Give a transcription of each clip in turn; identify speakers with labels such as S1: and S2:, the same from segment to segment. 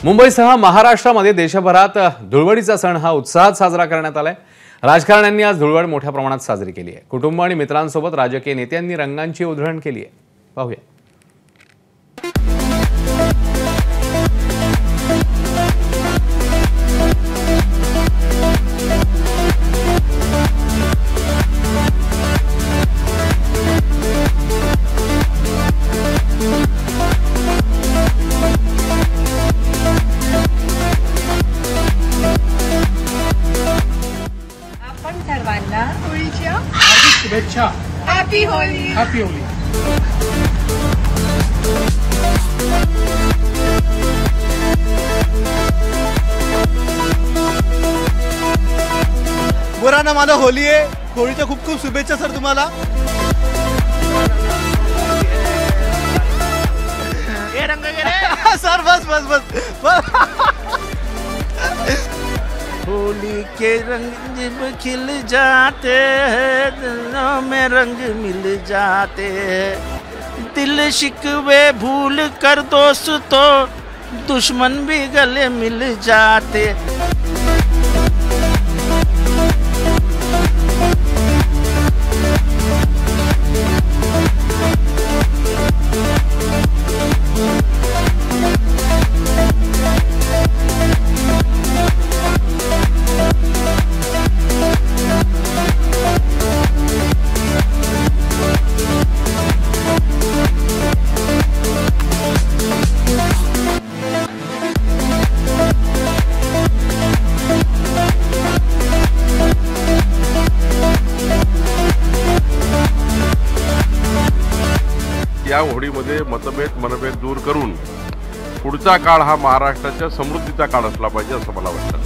S1: मुंबईसह महाराष्ट्रामध्ये देशभरात धुळवडीचा सण हा उत्साहात साजरा करण्यात आलाय। राजकारण्यांनी आज धुळवड मोठ्या प्रमाणात साजरी केली आहे। कुटुंब आणि मित्रांसोबत राजकीय नेत्यांनी रंगांची उधळण केली आहे। पाहूया।
S2: सर्वांना होळीच्या हार्दिक शुभेच्छा। Happy Holy. Happy Holy.
S3: बुरा ना मानो होली आहे। होळीच्या खूप खूप शुभेच्छा सर तुम्हाला। ये रंग गेले सर बस बस बस होली के रंग जब खिल जाते हैं दिलों में रंग मिल जाते हैं, दिल शिकवे भूल कर दोस्तों दुश्मन भी गले मिल जाते।
S4: या होळीमध्ये मतभेद मनभेद दूर करून पुढचा काळ हा महाराष्ट्राच्या समृद्धीचा काळ असला पाहिजे असं मला वाटतं।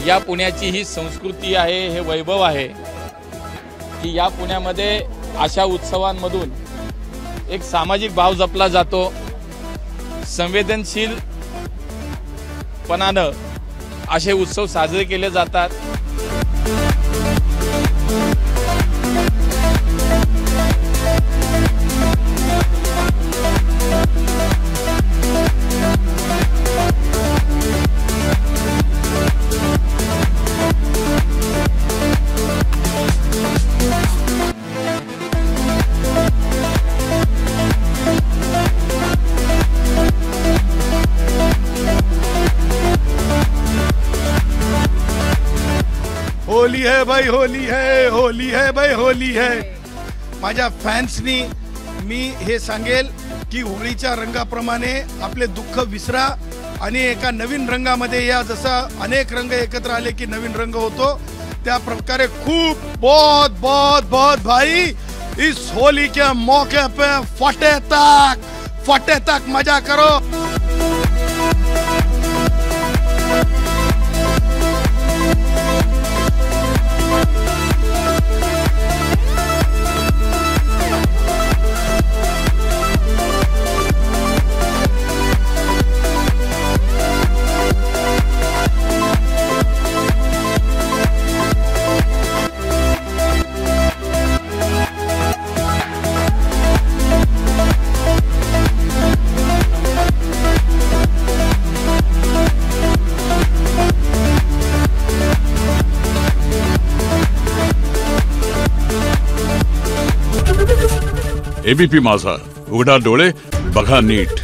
S5: या पुण्याची ही संस्कृती आहे, हे वैभव आहे की या पुण्यामध्ये अशा उत्सवांमधून एक सामाजिक भाव जपला जातो। संवेदनशीलपणानं असे उत्सव साजरे केले जातात।
S3: होली है भाई होली है, होली है भाई होली है। माझ्या फॅन्सनी मी हे सांगेल की होळीच्या रंगाप्रमाणे आपले दुःख विसरा आणि एका नवीन रंगामध्ये या। जसा अनेक रंग एकत्र आले की नवीन रंग होतो, त्या प्रकारे खूप बहुत बहुत बहुत भाई इस होली के मौके पे फटे तक मजा करो।
S6: एबीपी माझा, उघडा डोळे बघा नीट।